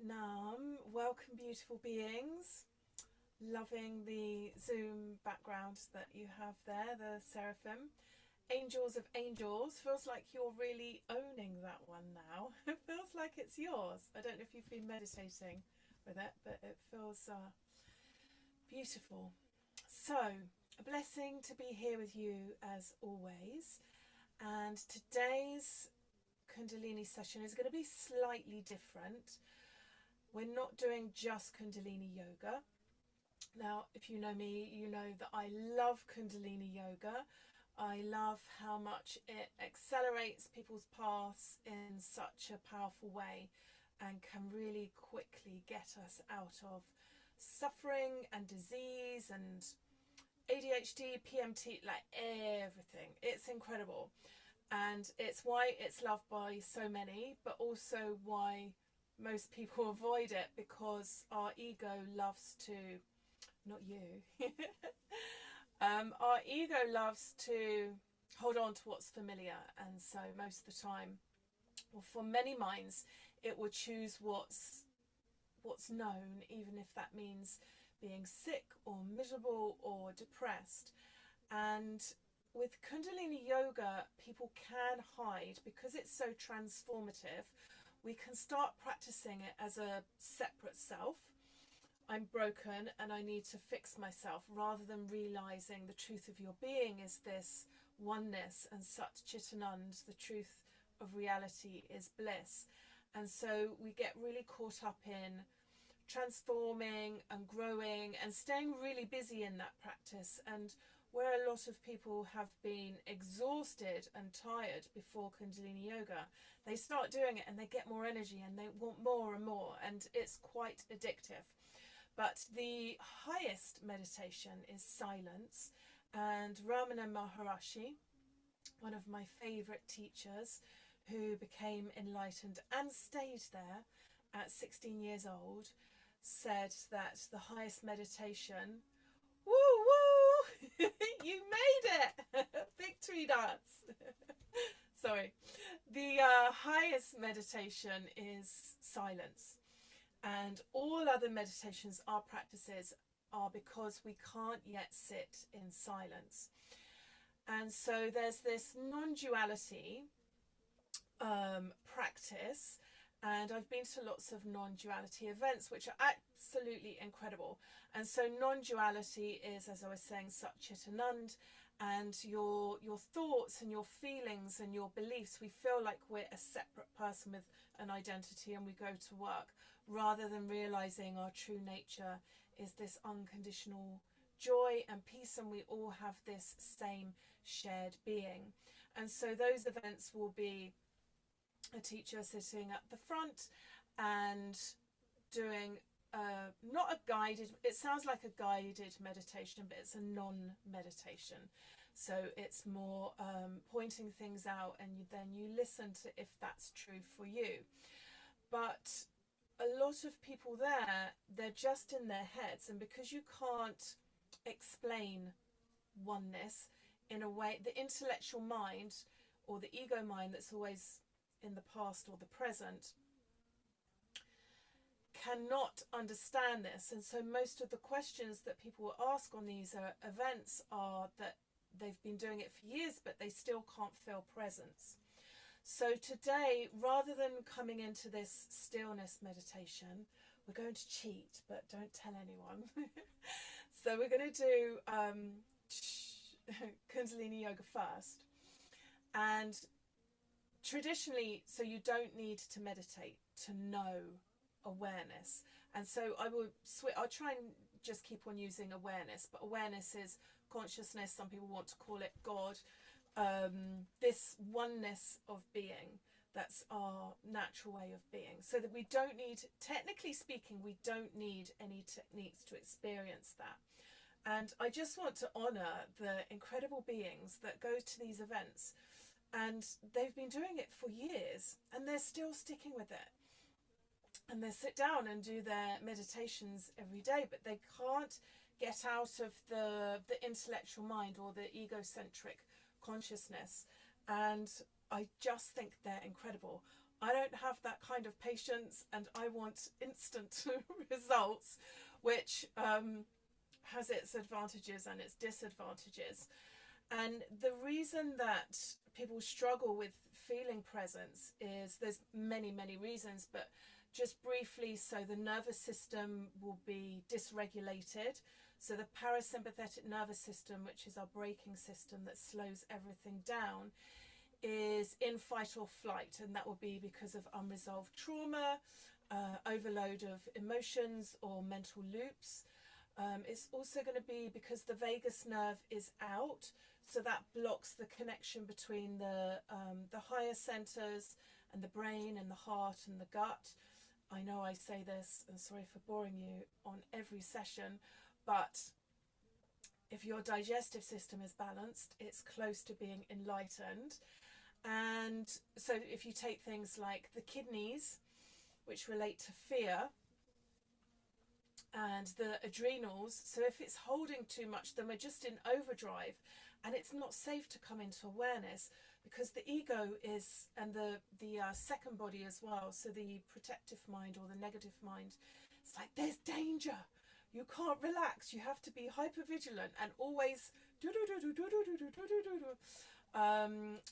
Nam. Welcome, beautiful beings. Loving the Zoom background that you have there, the seraphim. Angels of angels. Feels like you're really owning that one now. It feels like it's yours. I don't know if you've been meditating with it, but it feels beautiful. So, a blessing to be here with you as always. And today's Kundalini session is going to be slightly different. We're not doing just Kundalini yoga. Now, if you know me, you know that I love Kundalini yoga. I love how much it accelerates people's paths in such a powerful way and can really quickly get us out of suffering and disease and ADHD, PMT, like everything. It's incredible. And it's why it's loved by so many, but also why most people avoid it, because our ego loves to, not you, our ego loves to hold on to what's familiar. And so most of the time, well, for many minds, it will choose what's known, even if that means being sick or miserable or depressed. And with Kundalini yoga, people can hide because it's so transformative. We can start practicing it as a separate self. I'm broken and I need to fix myself, rather than realizing the truth of your being is this oneness and Sat Chit Anand, the truth of reality is bliss. And so we get really caught up in transforming and growing and staying really busy in that practice. And where a lot of people have been exhausted and tired before Kundalini yoga, they start doing it and they get more energy and they want more and more, and it's quite addictive. But the highest meditation is silence, and Ram-Inder Maharishi, one of my favorite teachers who became enlightened and stayed there at 16 years old, said that the highest meditation, woo woo, you made it, victory dance. Sorry, the highest meditation is silence, and all other meditations, our practices, are because we can't yet sit in silence. And so there's this non-duality practice, and I've been to lots of non-duality events which are absolutely incredible. And so non-duality is, as I was saying, Sat Chit Anand, and your thoughts and your feelings and your beliefs, we feel like we're a separate person with an identity and we go to work, rather than realizing our true nature is this unconditional joy and peace, and we all have this same shared being. And so those events will be a teacher sitting at the front and doing not a guided, it sounds like a guided meditation, but it's a non-meditation. So it's more pointing things out, and then you listen to if that's true for you. But a lot of people there, they're just in their heads, and because you can't explain oneness in a way, the intellectual mind or the ego mind that's always in the past or the present cannot understand this. And so most of the questions that people will ask on these events are that they've been doing it for years, but they still can't feel presence. So today, rather than coming into this stillness meditation, we're going to cheat, but don't tell anyone. So we're going to do Kundalini yoga first. And traditionally, so you don't need to meditate to know awareness. And so I'll try and just keep on using awareness, but awareness is consciousness. Some people want to call it God. This oneness of being, that's our natural way of being. So that we don't need, technically speaking, we don't need any techniques to experience that. And I just want to honor the incredible beings that go to these events, and they've been doing it for years and they're still sticking with it. And they sit down and do their meditations every day, but they can't get out of the intellectual mind or the egocentric consciousness. And I just think they're incredible. I don't have that kind of patience, and I want instant results, which has its advantages and its disadvantages. And the reason that people struggle with feeling presence is there's many, many reasons, but just briefly, so the nervous system will be dysregulated. So the parasympathetic nervous system, which is our braking system that slows everything down, is in fight or flight, and that will be because of unresolved trauma, overload of emotions or mental loops. It's also going to be because the vagus nerve is out, so that blocks the connection between the higher centers and the brain and the heart and the gut. I know I say this, and sorry for boring you on every session, but if your digestive system is balanced, it's close to being enlightened. And so if you take things like the kidneys, which relate to fear, and the adrenals, so if it's holding too much, then we're just in overdrive, and it's not safe to come into awareness, because the ego is, and the second body as well, so the protective mind or the negative mind, it's like there's danger, you can't relax, you have to be hyper vigilant and always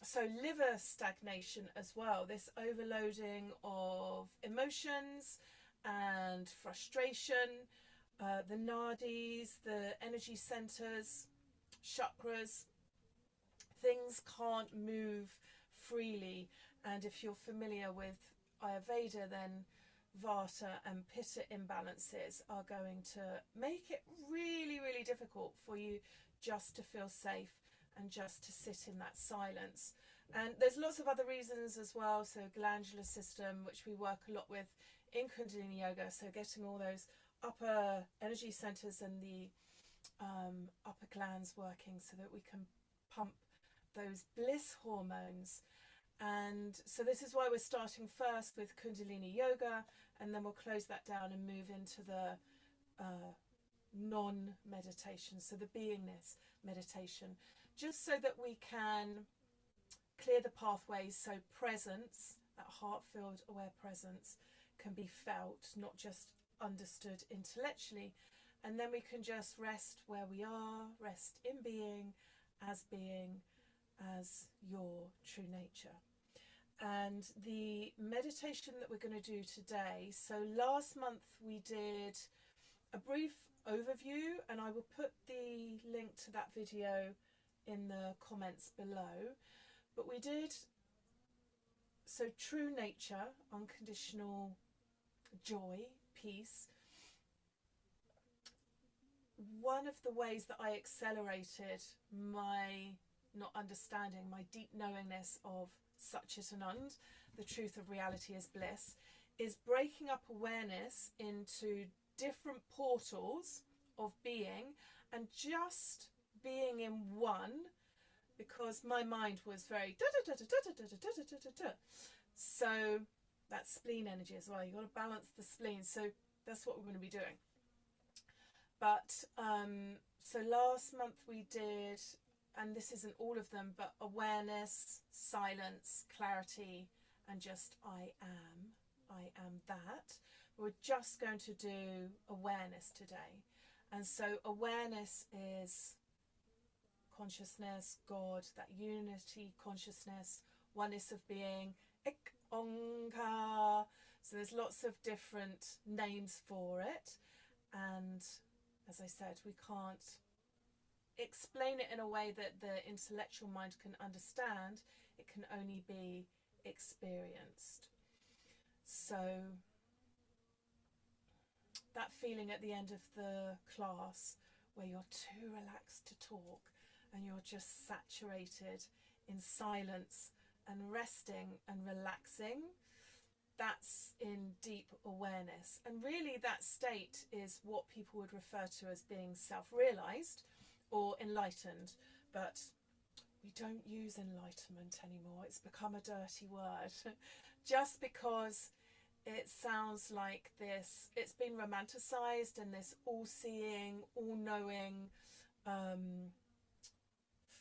so liver stagnation as well, this overloading of emotions and frustration, the nadis, the energy centers, chakras, things can't move freely. And if you're familiar with Ayurveda, then Vata and Pitta imbalances are going to make it really, really difficult for you just to feel safe and just to sit in that silence. And there's lots of other reasons as well, so glandular system, which we work a lot with in Kundalini Yoga, so getting all those upper energy centers and the upper glands working so that we can pump those bliss hormones. And so this is why we're starting first with Kundalini Yoga, and then we'll close that down and move into the non-meditation, so the beingness meditation, just so that we can clear the pathways, so presence, that heart-filled aware presence, can be felt, not just understood intellectually. And then we can just rest where we are, rest in being as your true nature. And the meditation that we're going to do today, so last month we did a brief overview, and I will put the link to that video in the comments below, but we did so true nature, unconditional joy, peace. One of the ways that I accelerated my not understanding, my deep knowingness of Satchit Anand, the truth of reality is bliss, is breaking up awareness into different portals of being and just being in one, because my mind was very so that's spleen energy as well. You've got to balance the spleen, so that's what we're going to be doing. But so last month we did, and this isn't all of them, but awareness, silence, clarity, and just I am that. We're just going to do awareness today. And so awareness is consciousness, God, that unity consciousness, oneness of being, Ik Onkar. So there's lots of different names for it. And as I said, we can't explain it in a way that the intellectual mind can understand. It can only be experienced. So that feeling at the end of the class where you're too relaxed to talk and you're just saturated in silence and resting and relaxing, that's in deep awareness. And really that state is what people would refer to as being self-realized or enlightened, but we don't use enlightenment anymore. It's become a dirty word just because it sounds like this, it's been romanticized, and this all-seeing, all-knowing,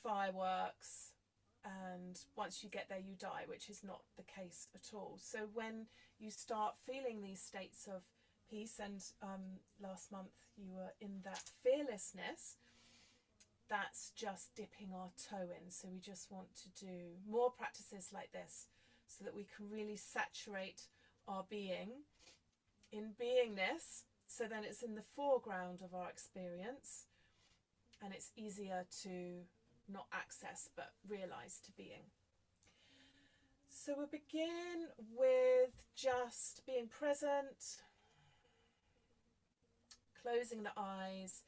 fireworks and once you get there you die, which is not the case at all. So when you start feeling these states of peace, and last month you were in that fearlessness, that's just dipping our toe in. So we just want to do more practices like this so that we can really saturate our being in beingness, so then it's in the foreground of our experience and it's easier to not access but realize to being. So we'll begin with just being present, closing the eyes.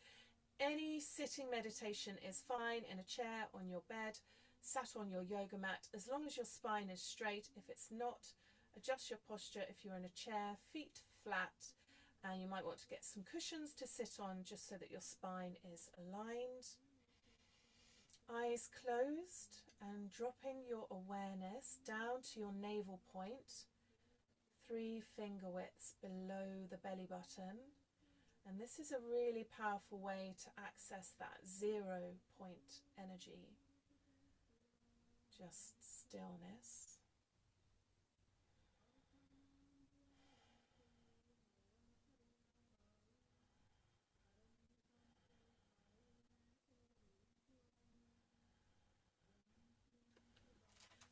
Any sitting meditation is fine, in a chair, on your bed, sat on your yoga mat, as long as your spine is straight. If it's not, adjust your posture. If you're in a chair, feet flat, and you might want to get some cushions to sit on just so that your spine is aligned. Eyes closed, and dropping your awareness down to your navel point, 3 finger widths below the belly button. And this is a really powerful way to access that 0 point energy. Just stillness.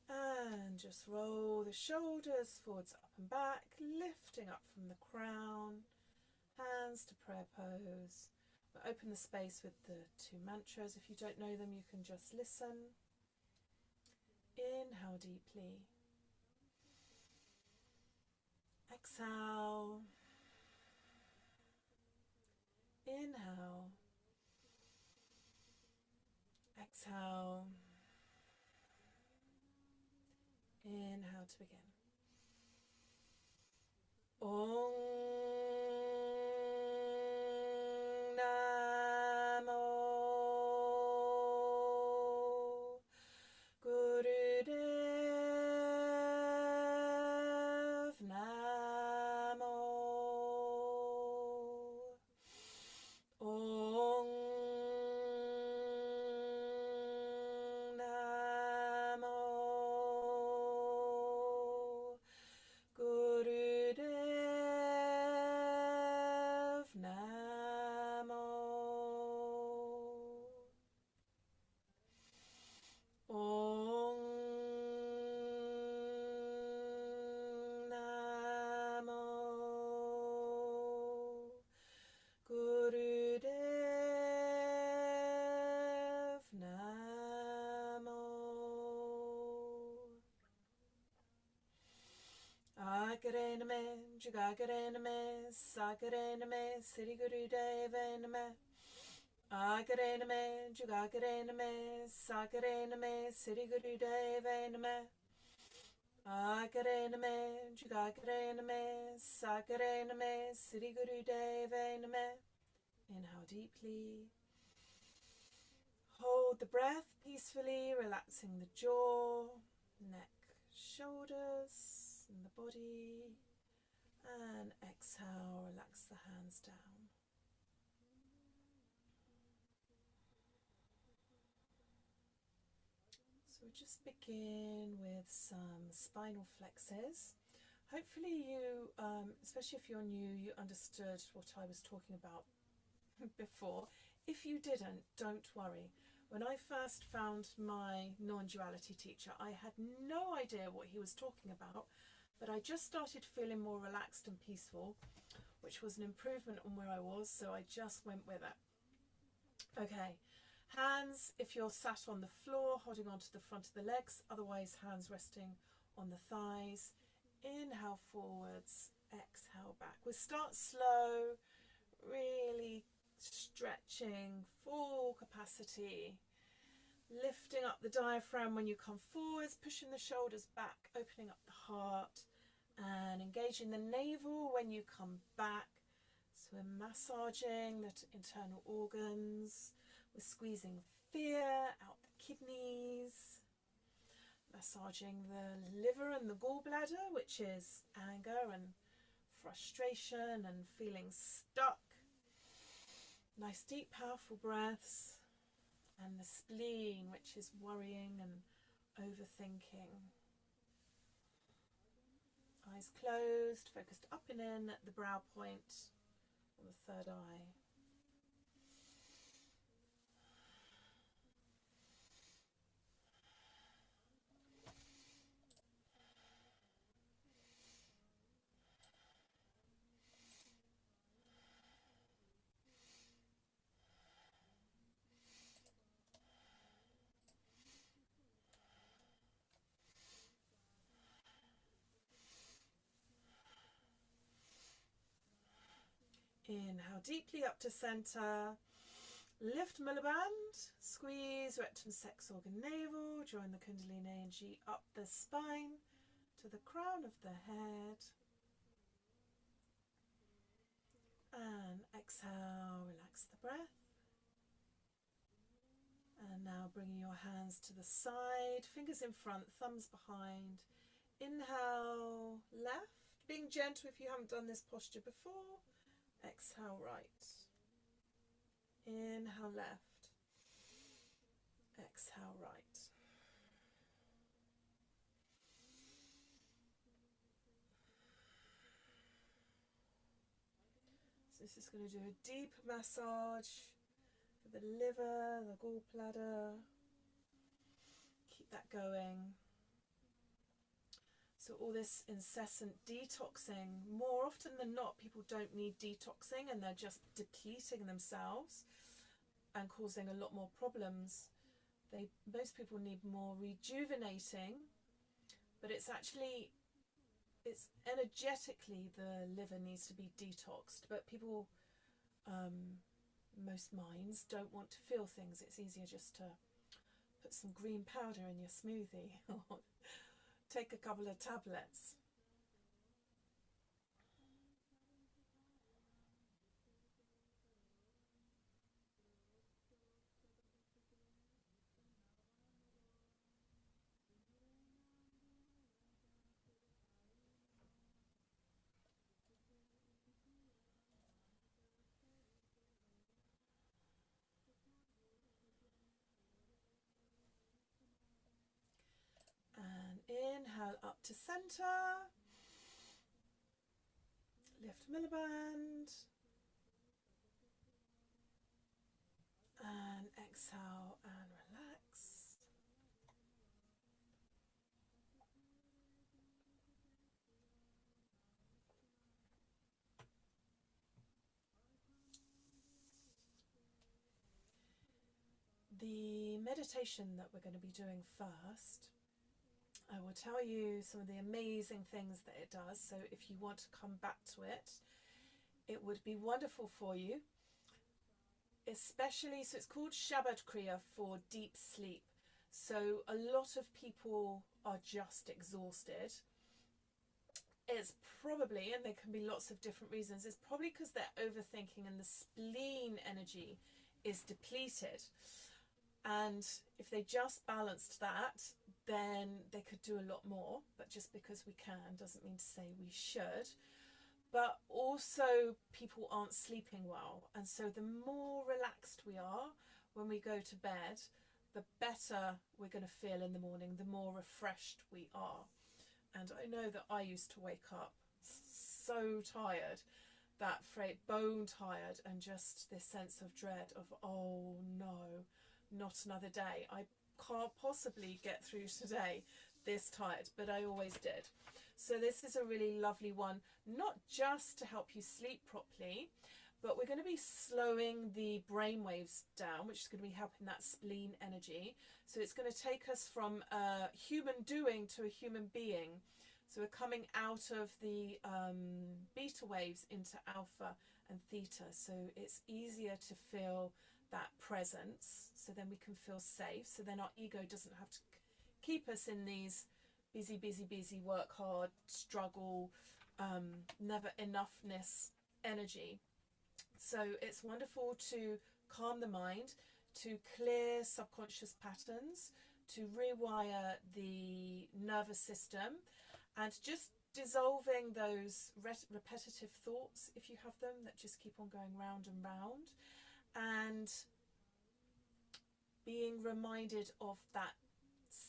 And just roll the shoulders forwards, up and back, lifting up from the crown. Hands to prayer pose. We'll open the space with the 2 mantras. If you don't know them, you can just listen. Inhale deeply. Exhale. Inhale. Exhale. Inhale to begin. Om Namo Gurudev Namo. Om Namo Gurudev Namo. Om Namo Gurudev Namo. Agare name, Jagagare name, Sagare name, Sri Gurudeva name. Agare name, Jagagare name, Sagare name, Sri Gurudeva name. Agare name, Jagagare name, Sagare name, Sri Gurudeva name. Inhale deeply. Hold the breath peacefully, relaxing the jaw, neck, shoulders, and the body. And exhale, relax the hands down. So we'll just begin with some spinal flexes. Hopefully you, especially if you're new, you understood what I was talking about before. If you didn't, don't worry. When I first found my non-duality teacher, I had no idea what he was talking about, but I just started feeling more relaxed and peaceful, which was an improvement on where I was, so I just went with it. Okay, hands, if you're sat on the floor, holding onto the front of the legs, otherwise hands resting on the thighs. Inhale forwards, exhale back. We'll start slow, really stretching, full capacity, lifting up the diaphragm when you come forwards, pushing the shoulders back, opening up the heart, and engaging the navel when you come back. So we're massaging the internal organs, we're squeezing fear out the kidneys, massaging the liver and the gallbladder, which is anger and frustration and feeling stuck. Nice deep powerful breaths. And the spleen, which is worrying and overthinking. Eyes closed, focused up and in at the brow point on the third eye. Inhale deeply up to center. Lift Mulaband. Squeeze rectum, sex organ, navel. Join the Kundalini energy up the spine to the crown of the head. And exhale, relax the breath. And now bringing your hands to the side, fingers in front, thumbs behind. Inhale, left. Being gentle if you haven't done this posture before. Exhale, right. Inhale, left. Exhale, right. So this is going to do a deep massage for the liver, the gallbladder. Keep that going. So all this incessant detoxing, more often than not, people don't need detoxing and they're just depleting themselves and causing a lot more problems. Most people need more rejuvenating, but it's energetically the liver needs to be detoxed. But people, most minds don't want to feel things. It's easier just to put some green powder in your smoothie or take a couple of tablets. And inhale up to center. Lift Milliband. And exhale and relax. The meditation that we're going to be doing first, I will tell you some of the amazing things that it does. So if you want to come back to it, it would be wonderful for you. Especially, so it's called Shabad Kriya for deep sleep. So a lot of people are just exhausted. It's probably, and there can be lots of different reasons, it's probably because they're overthinking and the spleen energy is depleted. And if they just balanced that, then they could do a lot more. But just because we can doesn't mean to say we should. But also people aren't sleeping well. And so the more relaxed we are when we go to bed, the better we're going to feel in the morning, the more refreshed we are. And I know that I used to wake up so tired, that phrase, bone tired, and just this sense of dread of, oh no, not another day. I can't possibly get through today this tired, but I always did. So this is a really lovely one, not just to help you sleep properly, but we're going to be slowing the brain waves down, which is going to be helping that spleen energy. So it's going to take us from a human doing to a human being. So we're coming out of the beta waves into alpha and theta. So it's easier to feel that presence. So then we can feel safe. So then our ego doesn't have to keep us in these busy, work hard, struggle, never enoughness energy. So it's wonderful to calm the mind, to clear subconscious patterns, to rewire the nervous system, and just dissolving those repetitive thoughts, if you have them, that just keep on going round and round, and being reminded of that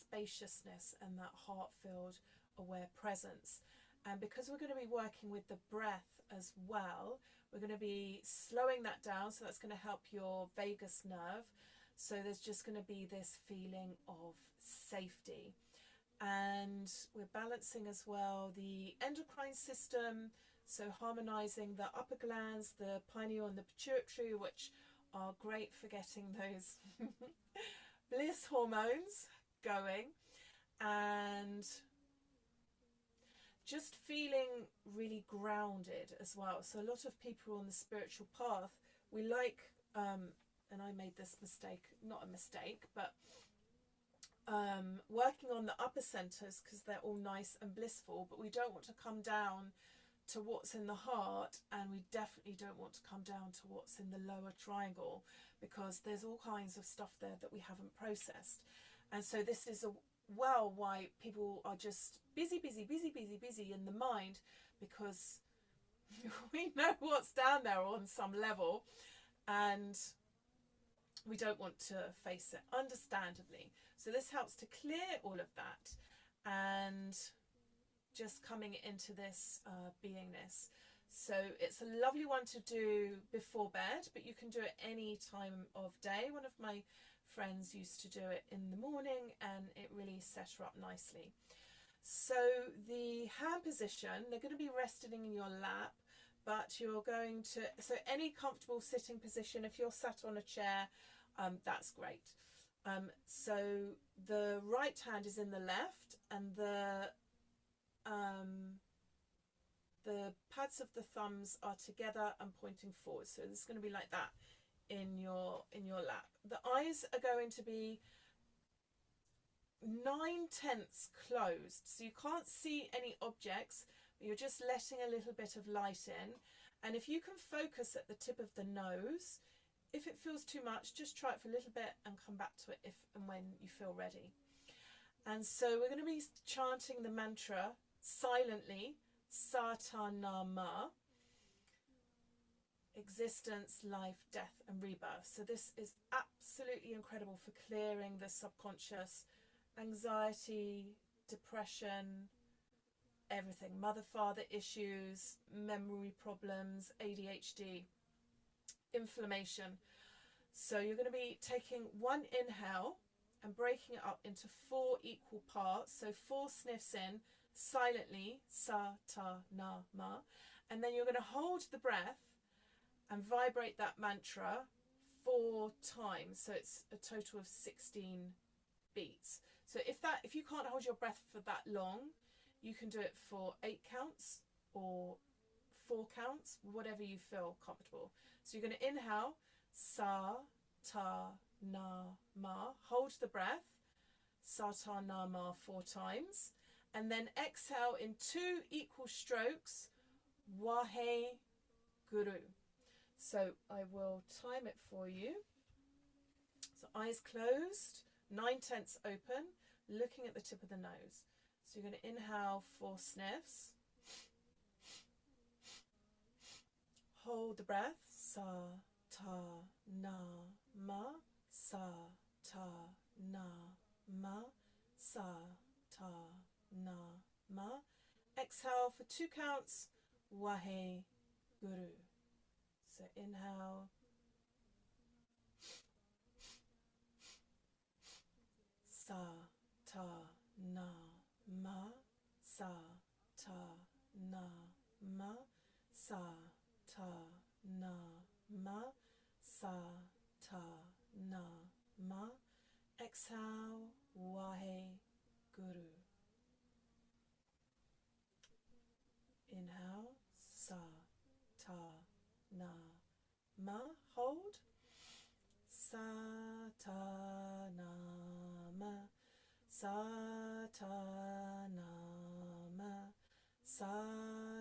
spaciousness and that heart-filled aware presence. And because we're going to be working with the breath as well, we're going to be slowing that down, so that's going to help your vagus nerve. So there's just going to be this feeling of safety. And we're balancing as well the endocrine system, so harmonizing the upper glands, the pineal and the pituitary, which are great for getting those bliss hormones going, and just feeling really grounded as well. So a lot of people on the spiritual path, we like, and I made this mistake, not a mistake, but working on the upper centers because they're all nice and blissful, but we don't want to come down to what's in the heart, and we definitely don't want to come down to what's in the lower triangle, because there's all kinds of stuff there that we haven't processed. And so this is why people are just busy in the mind, because we know what's down there on some level, and we don't want to face it, understandably. So this helps to clear all of that and just coming into this beingness. So it's a lovely one to do before bed, but you can do it any time of day. One of my friends used to do it in the morning, and it really set her up nicely. So the hand position, they're going to be resting in your lap, but you're going to, so any comfortable sitting position. If you're sat on a chair, that's great. So the right hand is in the left, and the pads of the thumbs are together and pointing forward. So it's going to be like that in your lap. The eyes are going to be 9/10 closed, so you can't see any objects, but you're just letting a little bit of light in. And if you can focus at the tip of the nose, if it feels too much, just try it for a little bit and come back to it if and when you feel ready. And so we're going to be chanting the mantra silently, Satanama, existence, life, death and rebirth. So this is absolutely incredible for clearing the subconscious, anxiety, depression, everything, mother-father issues, memory problems, ADHD, inflammation. So you're going to be taking one inhale and breaking it up into 4 equal parts. So 4 sniffs in, silently, Sa-ta-na-ma, and then you're going to hold the breath and vibrate that mantra 4 times. So it's a total of 16 beats. So if you can't hold your breath for that long, you can do it for 8 counts or 4 counts, whatever you feel comfortable. So you're going to inhale, Sa-ta-na-ma, hold the breath, Sa-ta-na-ma 4 times, and then exhale in 2 equal strokes, Wahe-guru. So I will time it for you. So eyes closed, 9/10 open, looking at the tip of the nose. So you're going to inhale 4 sniffs. Hold the breath, Sa-ta-na-ma, Sa-ta-na-ma, Sa-ta-na-ma. Exhale for 2 counts, Wahe-guru. So inhale, Sa-ta-na-ma, Sa-ta-na-ma, Sa-ta-na-ma, Sa-ta-na-ma. Exhale, Wahe-guru. Inhale, Sa-ta-na-ma, hold, Sa-ta-na-ma, Sa-ta-na-ma, Sa-ta-na-ma,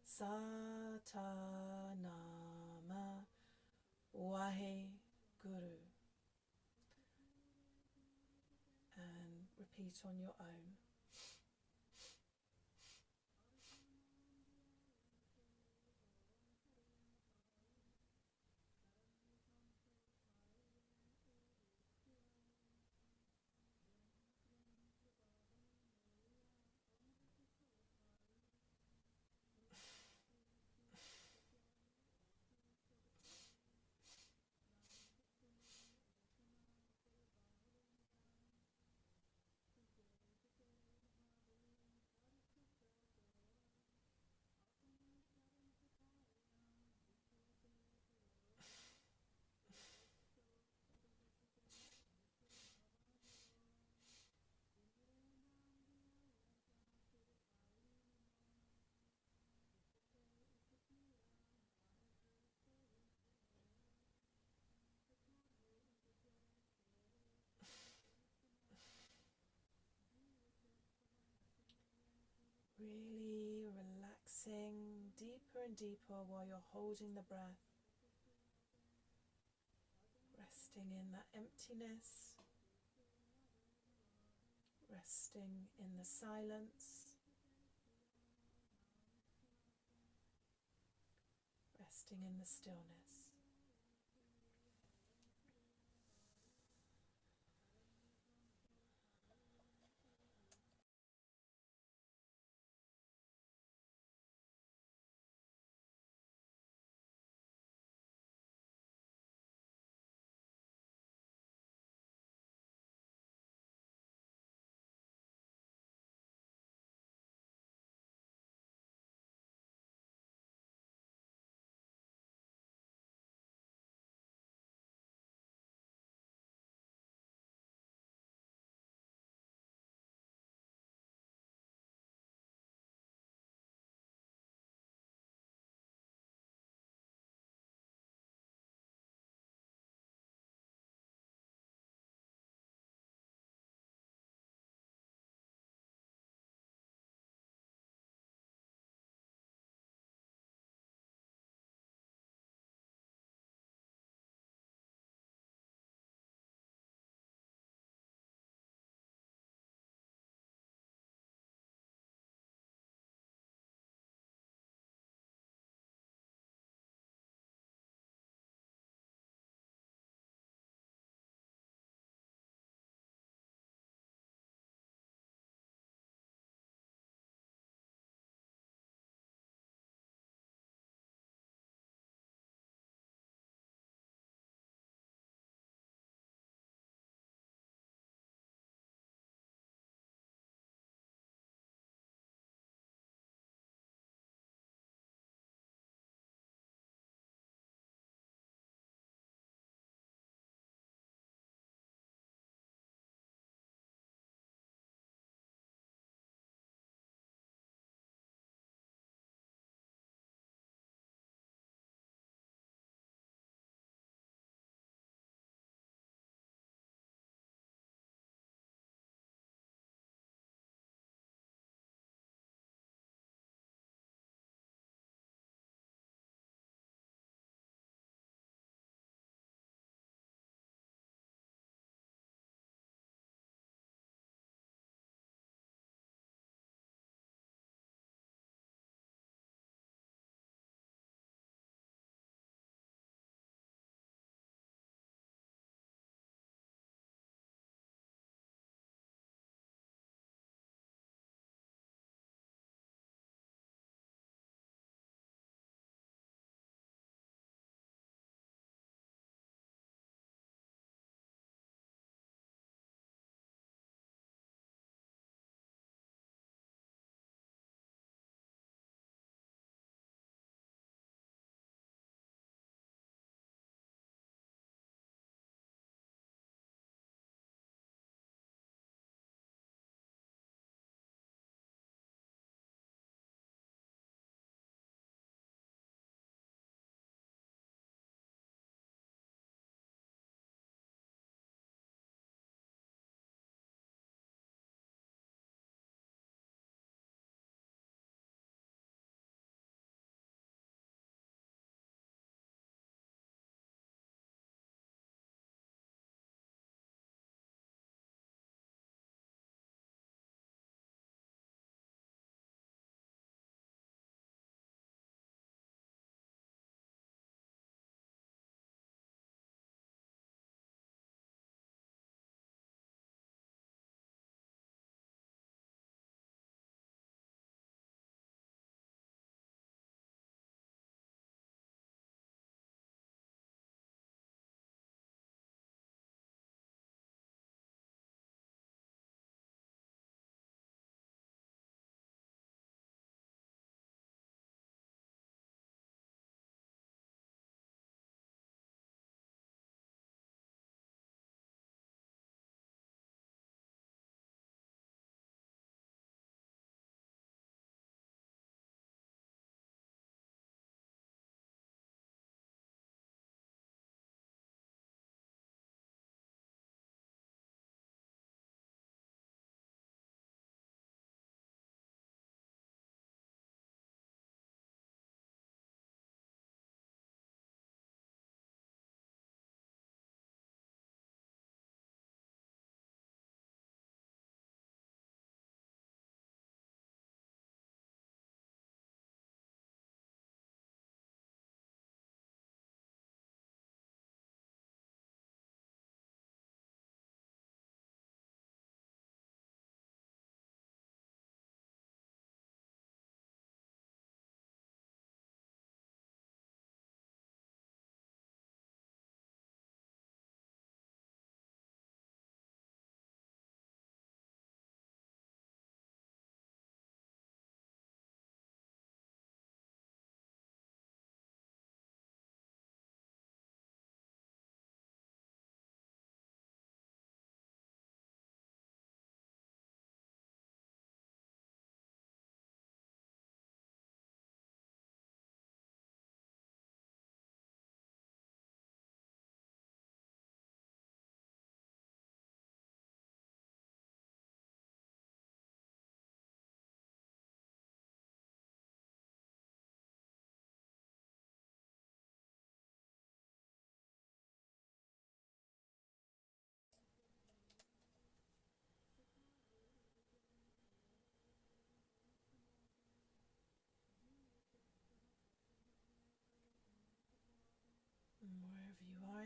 Sa-ta-na-ma, Wahe-guru. And repeat on your own. and deeper while you're holding the breath, resting in that emptiness, resting in the silence, resting in the stillness.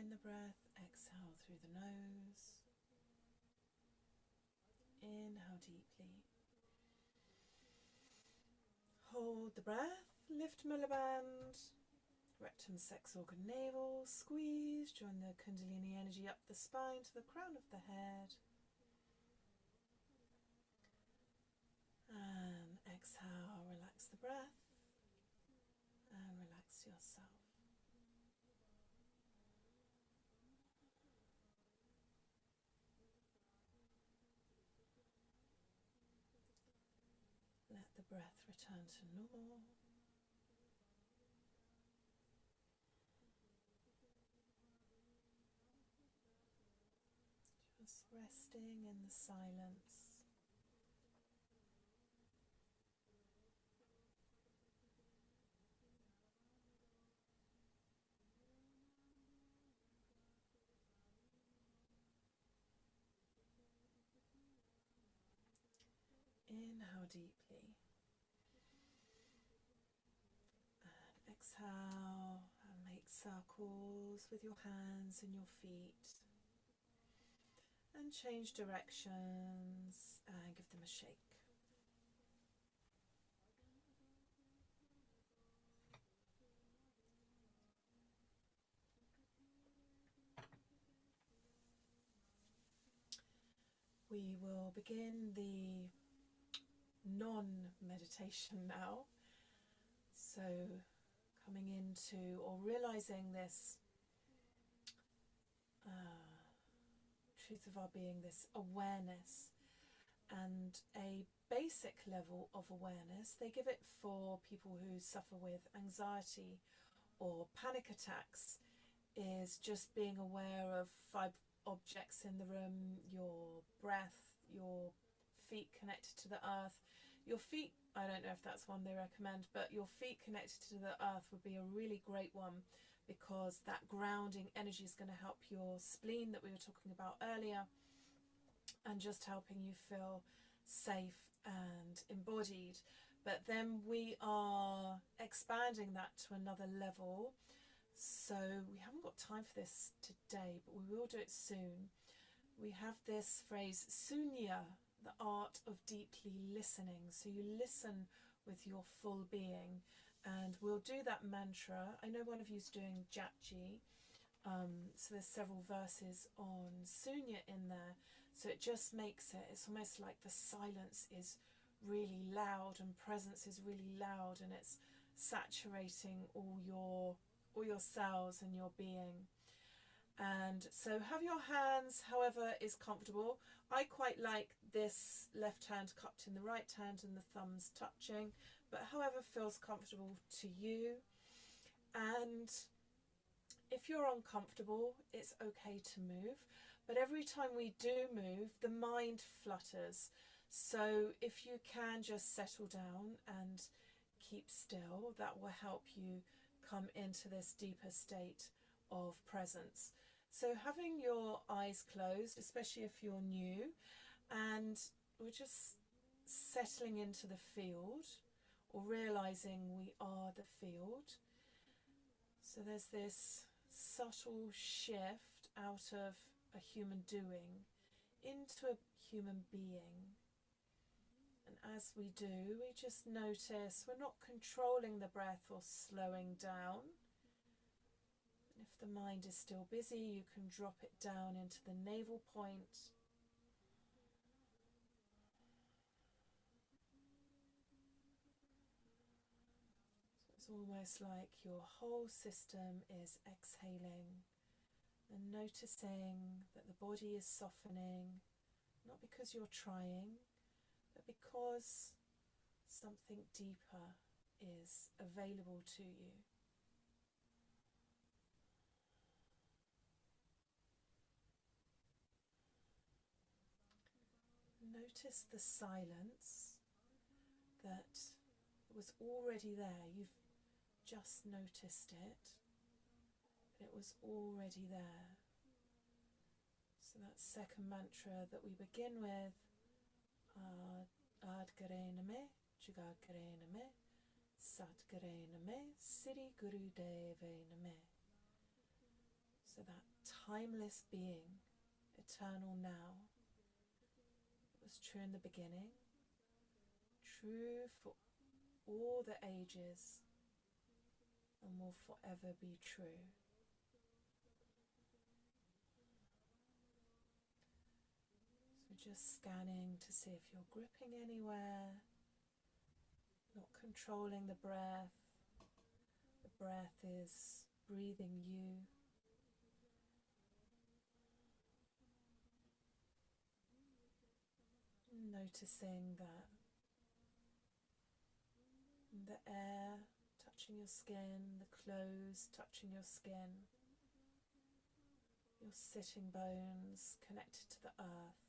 Find the breath, exhale through the nose. Inhale deeply. Hold the breath, lift Mulaband, rectum, sex organ, navel, squeeze, join the Kundalini energy up the spine to the crown of the head. And exhale, relax the breath and relax yourself. Let the breath return to normal. Just resting in the silence. Inhale deeply. And exhale and make circles with your hands and your feet. And change directions and give them a shake. We will begin the non-meditation now. So coming into or realizing this truth of our being, this awareness, and a basic level of awareness. They give it for people who suffer with anxiety or panic attacks, is just being aware of 5 objects in the room, your breath, your feet connected to the earth. Your feet, I don't know if that's one they recommend, but your feet connected to the earth would be a really great one, because that grounding energy is going to help your spleen that we were talking about earlier, and just helping you feel safe and embodied. But then we are expanding that to another level. So we haven't got time for this today, but we will do it soon. We have this phrase, sunya, the art of deeply listening. So you listen with your full being, and we'll do that mantra. I know one of you's doing Japji, so there's several verses on sunya in there. So it just makes it, it's almost like the silence is really loud and presence is really loud, and it's saturating all your cells and your being. And so have your hands however is comfortable. I quite like this left hand cupped in the right hand and the thumbs touching, but however feels comfortable to you. And if you're uncomfortable, it's okay to move, but every time we do move, the mind flutters. So if you can just settle down and keep still, that will help you come into this deeper state of presence. So having your eyes closed, especially if you're new, and we're just settling into the field, or realizing we are the field. So there's this subtle shift out of a human doing into a human being. And as we do, we just notice we're not controlling the breath or slowing down. And if the mind is still busy, you can drop it down into the navel point. So it's almost like your whole system is exhaling and noticing that the body is softening, not because you're trying, but because something deeper is available to you. Notice the silence that was already there. You've just noticed it, but it was already there. So that second mantra that we begin with, Ad Gare Name, Jagad Gare Name, Sat Gare Name, Siri Guru Deve Name. So that timeless being, eternal now. It was true in the beginning, true for all the ages, and will forever be true. So just scanning to see if you're gripping anywhere, not controlling the breath. The breath is breathing you. Noticing that the air touching your skin, the clothes touching your skin, your sitting bones connected to the earth.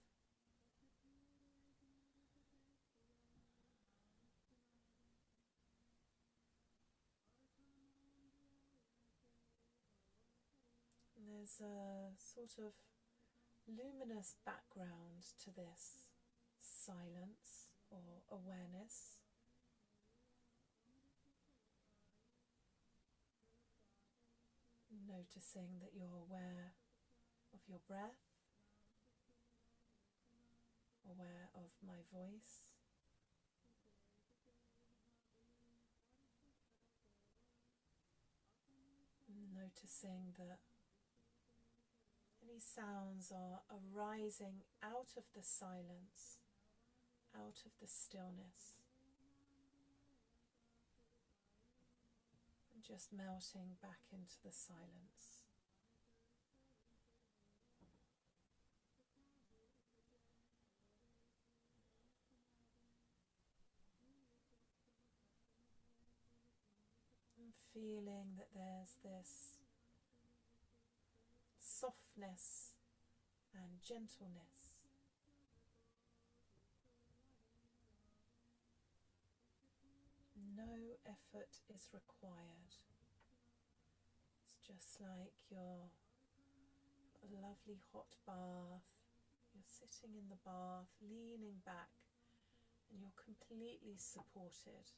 And there's a sort of luminous background to this silence or awareness. Noticing that you're aware of your breath, aware of my voice, noticing that any sounds are arising out of the silence, out of the stillness, and just melting back into the silence. And feeling that there's this softness and gentleness. No effort is required. It's just like you're a lovely hot bath. You're sitting in the bath, leaning back, and you're completely supported.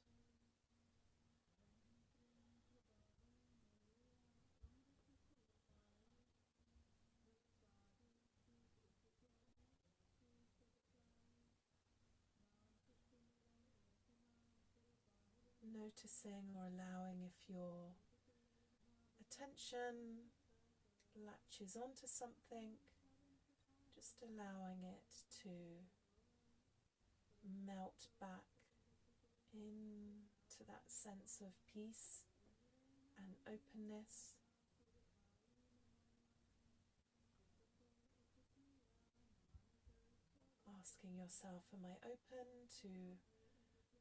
Noticing or allowing if your attention latches onto something, just allowing it to melt back into that sense of peace and openness. Asking yourself, am I open to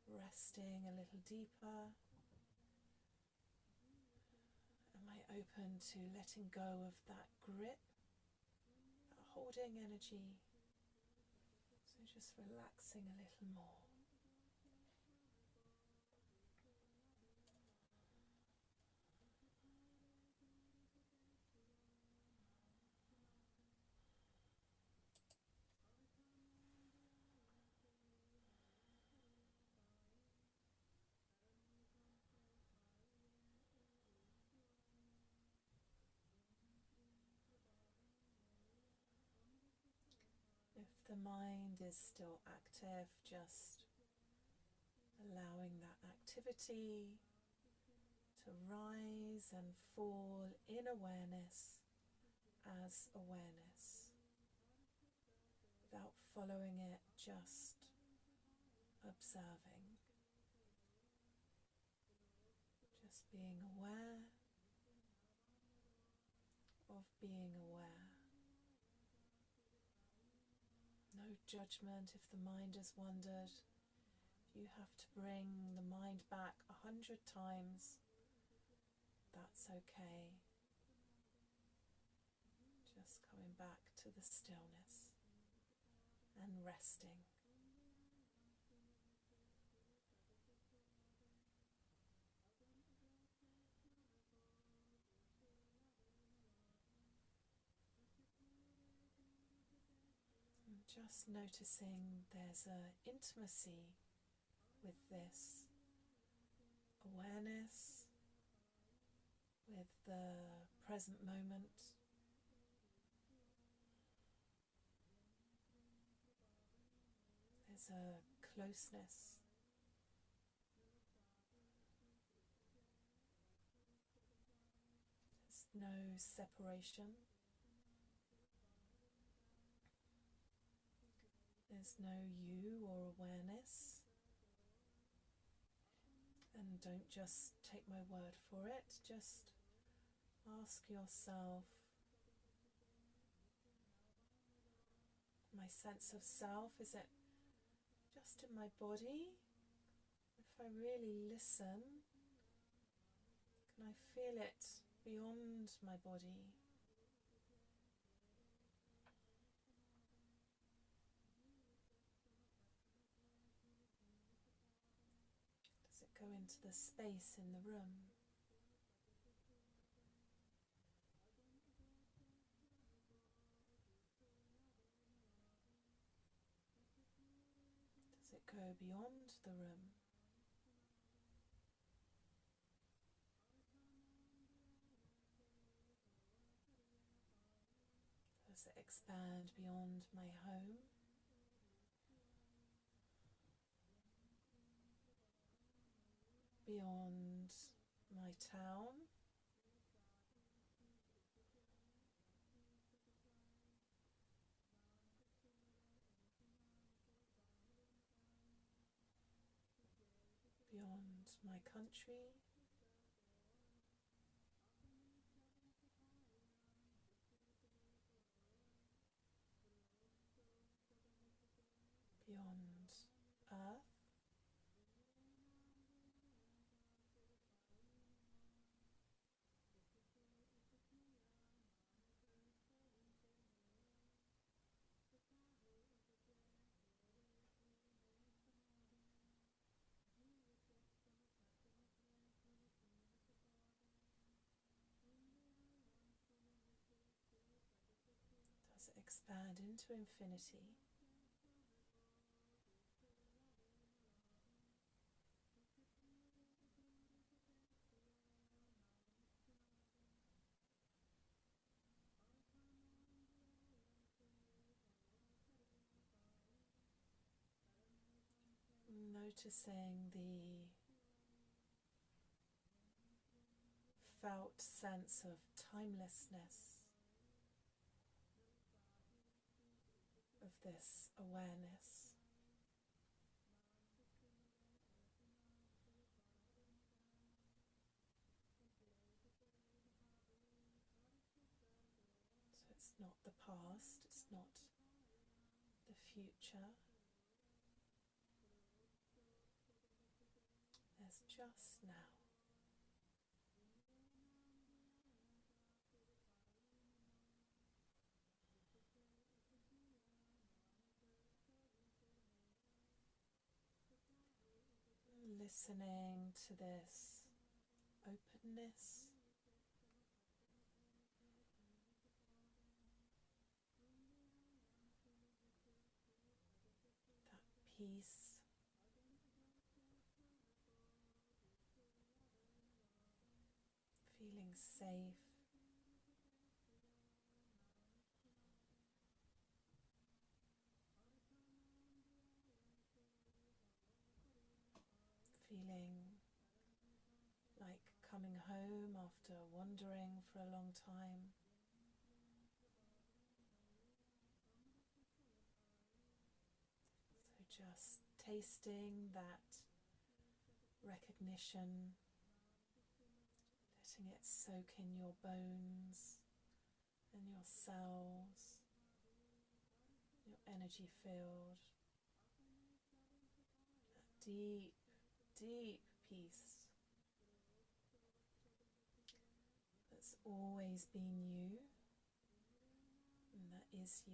resting a little deeper? Am I open to letting go of that grip, that holding energy? So just relaxing a little more. If the mind is still active, just allowing that activity to rise and fall in awareness as awareness, without following it, just observing, just being aware of being aware. No judgment if the mind has wandered. If you have to bring the mind back 100 times, that's okay. Just coming back to the stillness and resting. And just noticing there's an intimacy with this awareness, with the present moment, There's a closeness. There's no separation. There's no you or awareness. And don't just take my word for it, just ask yourself, my sense of self, is it just in my body? If I really listen, can I feel it beyond my body? Does it go into the space in the room? Does it go beyond the room? Does it expand beyond my home? Beyond my town? Beyond my country? Beyond Earth? Does it expand into infinity? Noticing the felt sense of timelessness of this awareness. So it's not the past, it's not the future. There's just now. Listening to this openness, that peace, feeling safe, feeling like coming home after wandering for a long time. So just tasting that recognition, letting it soak in your bones and your cells, your energy field, that deep, deep peace that's always been you and that is you.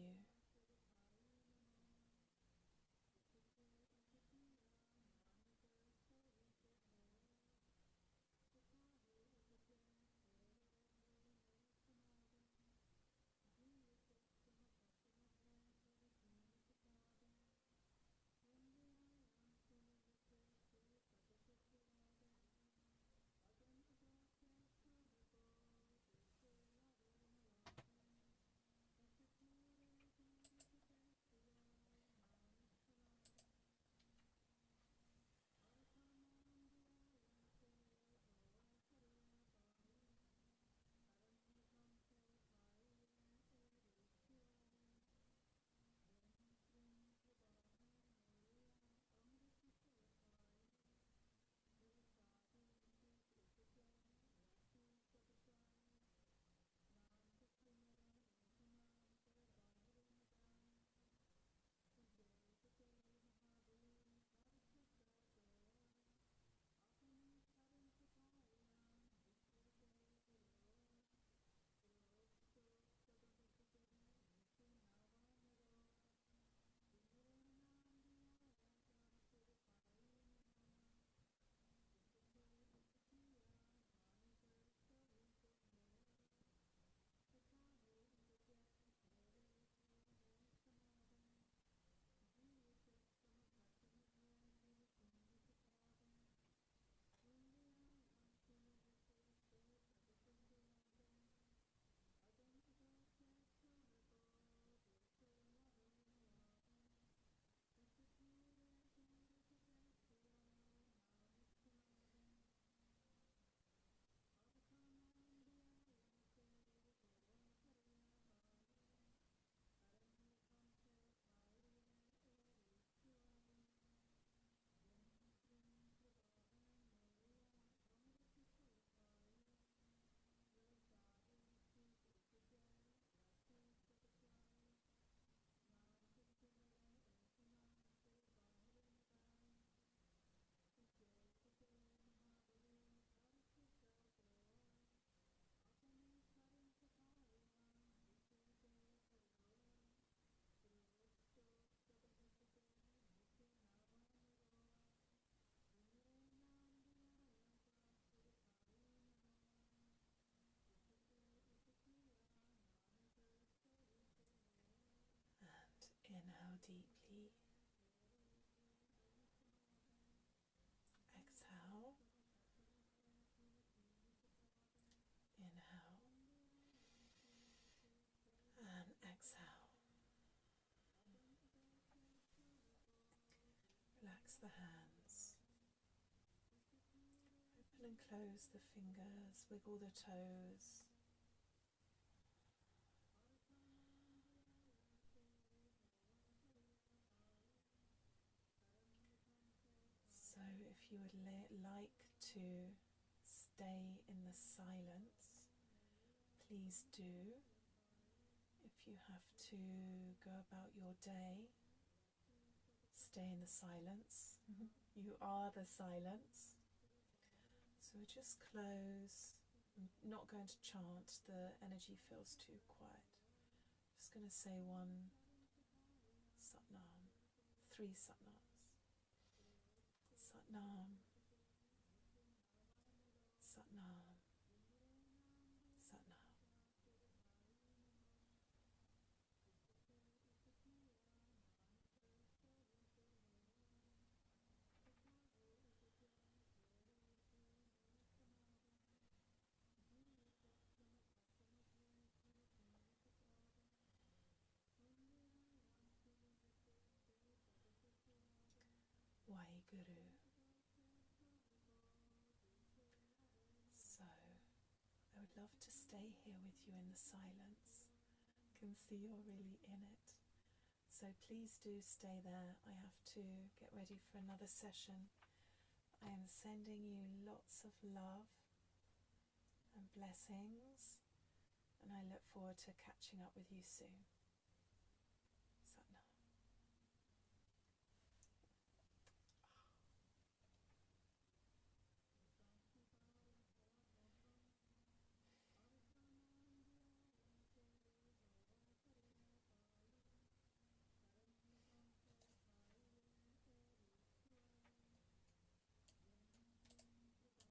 Inhale deeply. Exhale. Inhale. And exhale. Relax the hands. Open and close the fingers. Wiggle the toes. So if you would like to stay in the silence, please do. If you have to go about your day, stay in the silence. You are the silence. So we're just close. I'm not going to chant, the energy feels too quiet. Just going to say one Satnam, 3 Satnams. Satnam, Satnam, Satnam. Waheguru. So, I would love to stay here with you in the silence. I can see you're really in it. So please do stay there. I have to get ready for another session. I am sending you lots of love and blessings, and I look forward to catching up with you soon.